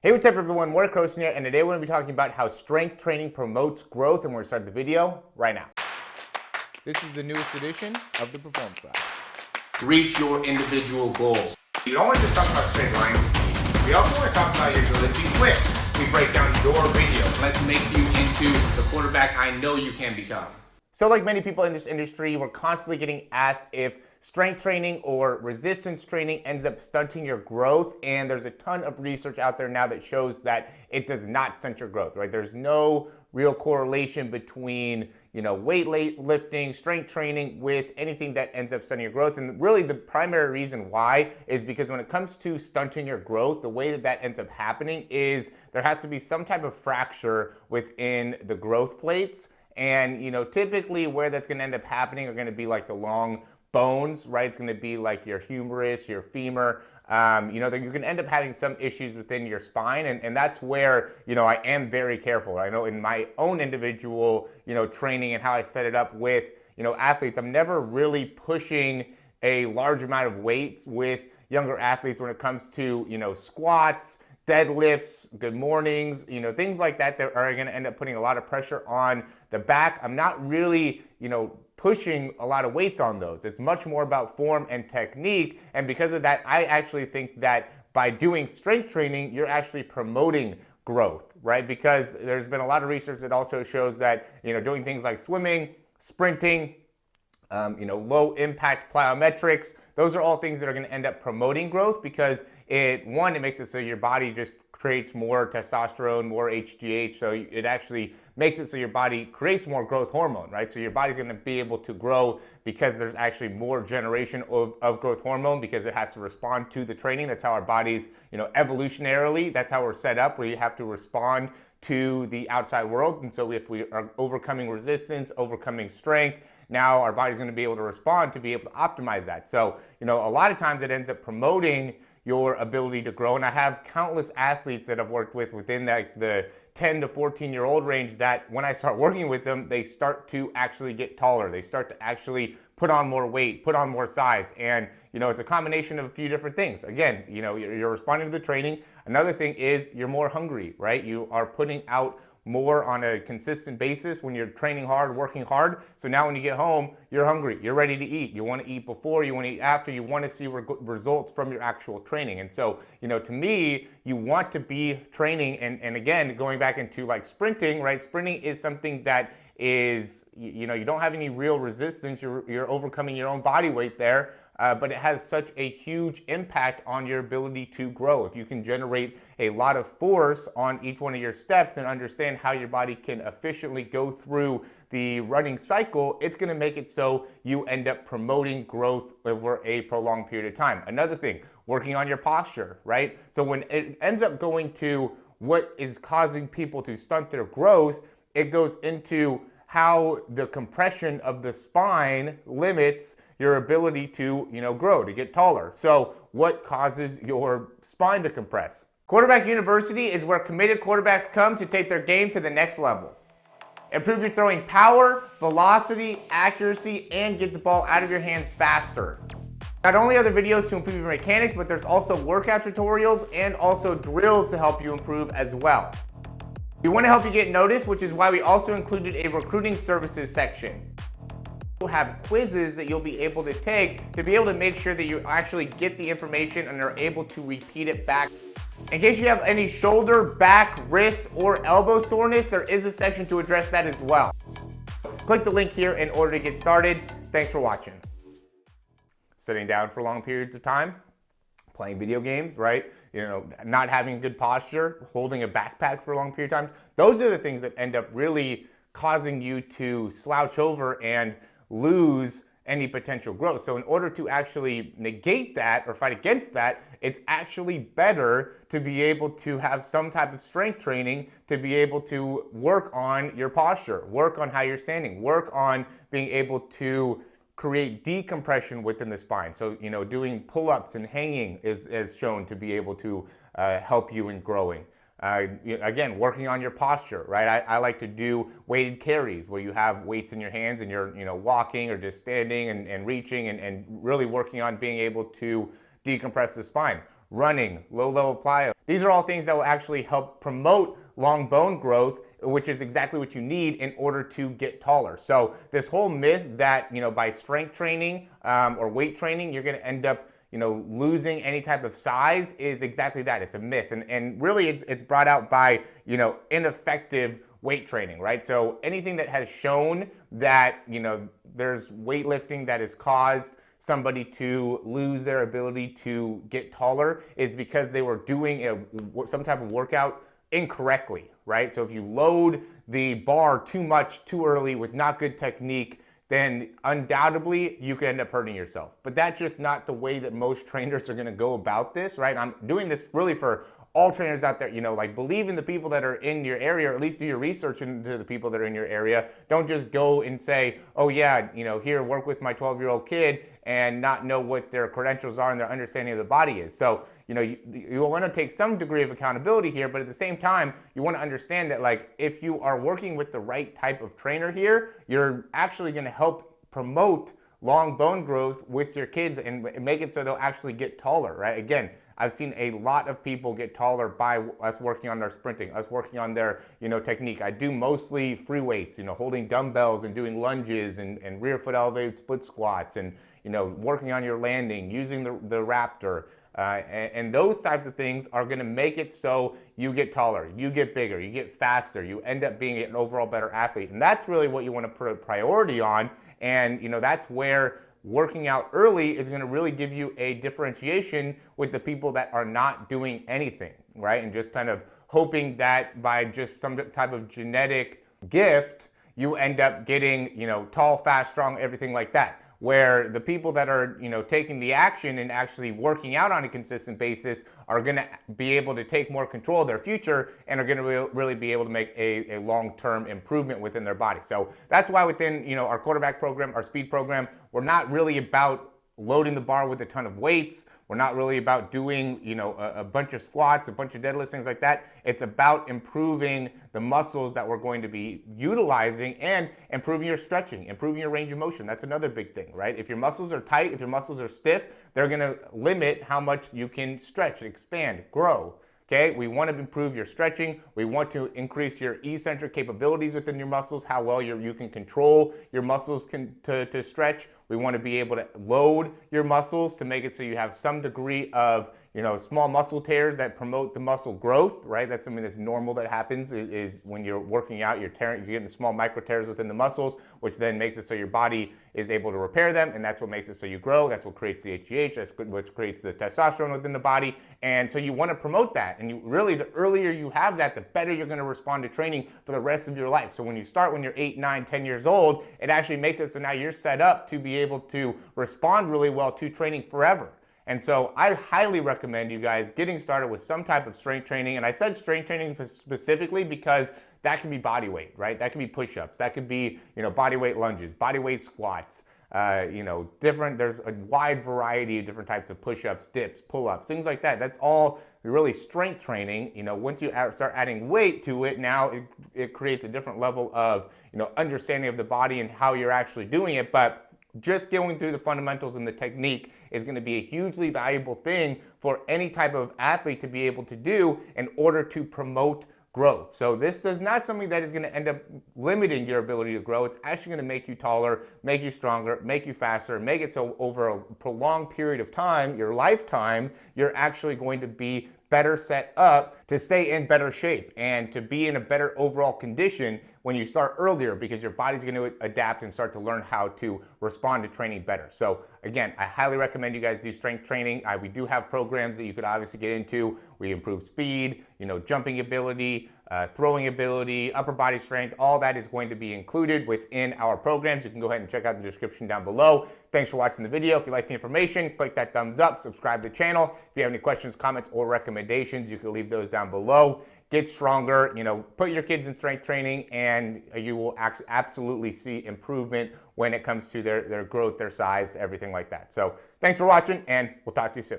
Hey, what's up everyone, Morey Croson here, and today we're going to be talking about how strength training promotes growth, and we're going to start the video right now. This is the newest edition of the Performance Lab. Reach your individual goals. You don't want to just talk about straight line speed. We also want to talk about your ability to be quick. We break down your video. Let's make you into the quarterback I know you can become. So like many people in this industry, we're constantly getting asked if strength training or resistance training ends up stunting your growth, and there's a ton of research out there now that shows that it does not stunt your growth, right? There's no real correlation between, weight lifting, strength training with anything that ends up stunting your growth. And really the primary reason why is because when it comes to stunting your growth, the way that ends up happening is there has to be some type of fracture within the growth plates. And typically where that's going to end up happening are going to be like the long bones, right? It's going to be like your humerus, your femur. You're going to end up having some issues within your spine, and that's where I am very careful. I know in my own individual training and how I set it up with athletes, I'm never really pushing a large amount of weights with younger athletes when it comes to squats, deadlifts, good mornings, things like that are going to end up putting a lot of pressure on the back. I'm not really, pushing a lot of weights on those. It's much more about form and technique. And because of that, I actually think that by doing strength training, you're actually promoting growth, right? Because there's been a lot of research that also shows that, doing things like swimming, sprinting, low impact plyometrics, those are all things that are going to end up promoting growth because it makes it so your body just creates more testosterone, more HGH, so it actually makes it so your body creates more growth hormone, right? So your body's going to be able to grow because there's actually more generation of growth hormone because it has to respond to the training. That's how our bodies, evolutionarily, that's how we're set up, where you have to respond to the outside world. And so if we are overcoming resistance, overcoming strength, now our body's going to be able to respond to be able to optimize that. So, a lot of times it ends up promoting your ability to grow. And I have countless athletes that I've worked with within the 10 to 14-year-old range that when I start working with them, they start to actually get taller. They start to actually put on more weight, put on more size. And, it's a combination of a few different things. Again, you're responding to the training. Another thing is you're more hungry, right? You are putting out more on a consistent basis when you're training hard, working hard. So now when you get home, you're hungry, you're ready to eat. You want to eat before, you want to eat after, you want to see results from your actual training. And so, to me, you want to be training, and again, going back into like sprinting, right? Sprinting is something that is, you don't have any real resistance, you're overcoming your own body weight there. But it has such a huge impact on your ability to grow. If you can generate a lot of force on each one of your steps and understand how your body can efficiently go through the running cycle, it's going to make it so you end up promoting growth over a prolonged period of time. Another thing, working on your posture, right? So when it ends up going to what is causing people to stunt their growth, it goes into how the compression of the spine limits your ability to, grow, to get taller. So what causes your spine to compress? Quarterback University is where committed quarterbacks come to take their game to the next level. Improve your throwing power, velocity, accuracy, and get the ball out of your hands faster. Not only are there videos to improve your mechanics, but there's also workout tutorials and also drills to help you improve as well. We want to help you get noticed, which is why we also included a recruiting services section. We'll have quizzes that you'll be able to take to be able to make sure that you actually get the information and are able to repeat it back. In case you have any shoulder, back, wrist, or elbow soreness, there is a section to address that as well. Click the link here in order to get started. Thanks for watching. Sitting down for long periods of time, playing video games, right? Not having good posture, holding a backpack for a long period of time. Those are the things that end up really causing you to slouch over and lose any potential growth. So in order to actually negate that or fight against that, it's actually better to be able to have some type of strength training to be able to work on your posture, work on how you're standing, work on being able to create decompression within the spine. So, doing pull-ups and hanging is shown to be able to help you in growing. Again, working on your posture, right? I like to do weighted carries where you have weights in your hands and you're, walking or just standing and reaching and really working on being able to decompress the spine. running, low level plyo. These are all things that will actually help promote long bone growth, which is exactly what you need in order to get taller. So this whole myth that, by strength training or weight training, you're going to end up losing any type of size is exactly that. It's a myth. And really it's brought out by, ineffective weight training, right? So anything that has shown that, there's weightlifting that has caused somebody to lose their ability to get taller is because they were doing some type of workout incorrectly, right? So if you load the bar too much, too early with not good technique, then undoubtedly you could end up hurting yourself. But that's just not the way that most trainers are gonna go about this, right? I'm doing this really for all trainers out there, believe in the people that are in your area, or at least do your research into the people that are in your area. Don't just go and say, oh yeah, here, work with my 12-year-old kid and not know what their credentials are and their understanding of the body is. So, you want to take some degree of accountability here, but at the same time, you want to understand that if you are working with the right type of trainer here, you're actually going to help promote long bone growth with your kids and make it so they'll actually get taller, right? Again, I've seen a lot of people get taller by us working on their sprinting, us working on their, technique. I do mostly free weights, holding dumbbells and doing lunges and rear foot elevated split squats and, working on your landing, using the Raptor. And those types of things are going to make it so you get taller, you get bigger, you get faster, you end up being an overall better athlete. And that's really what you want to put a priority on. And that's where working out early is going to really give you a differentiation with the people that are not doing anything, right? And just kind of hoping that by just some type of genetic gift, you end up getting, tall, fast, strong, everything like that. Where the people that are, taking the action and actually working out on a consistent basis are going to be able to take more control of their future and are going to really be able to make a long-term improvement within their body. So that's why within, our quarterback program, our speed program, we're not really about loading the bar with a ton of weights. We're not really about doing, a bunch of squats, a bunch of deadlifts, things like that. It's about improving the muscles that we're going to be utilizing and improving your stretching, improving your range of motion. That's another big thing, right? If your muscles are tight, if your muscles are stiff, they're gonna limit how much you can stretch, expand, grow. Okay, we want to improve your stretching. We want to increase your eccentric capabilities within your muscles, how well you can control your muscles to stretch. We want to be able to load your muscles to make it so you have some degree of small muscle tears that promote the muscle growth, right? That's something that's normal that happens is when you're working out, you're getting small micro tears within the muscles, which then makes it so your body is able to repair them, and that's what makes it so you grow. That's what creates the HGH, that's what creates the testosterone within the body, and so you want to promote that. And really, the earlier you have that, the better you're going to respond to training for the rest of your life. So when you start when you're 8, 9, 10 years old, it actually makes it so now you're set up to be able to respond really well to training forever. And so I highly recommend you guys getting started with some type of strength training. And I said strength training specifically because that can be body weight, right? That can be push-ups. That could be, body weight lunges, body weight squats, there's a wide variety of different types of push-ups, dips, pull-ups, things like that. That's all really strength training. Once you start adding weight to it, now it creates a different level of, understanding of the body and how you're actually doing it. But just going through the fundamentals and the technique is going to be a hugely valuable thing for any type of athlete to be able to do in order to promote growth. So this is not something that is going to end up limiting your ability to grow. It's actually going to make you taller, make you stronger, make you faster, make it so over a prolonged period of time, your lifetime, you're actually going to be better set up to stay in better shape and to be in a better overall condition when you start earlier, because your body's going to adapt and start to learn how to respond to training better. So again, I highly recommend you guys do strength training. We do have programs that you could obviously get into. We improve speed, jumping ability, throwing ability, upper body strength. All that is going to be included within our programs. You can go ahead and check out the description down below. Thanks for watching the video. If you like the information, click that thumbs up, subscribe to the channel. If you have any questions, comments, or recommendations, you can leave those down below. Get stronger, put your kids in strength training, and you will absolutely see improvement when it comes to their growth, their size, everything like that. So thanks for watching, and we'll talk to you soon.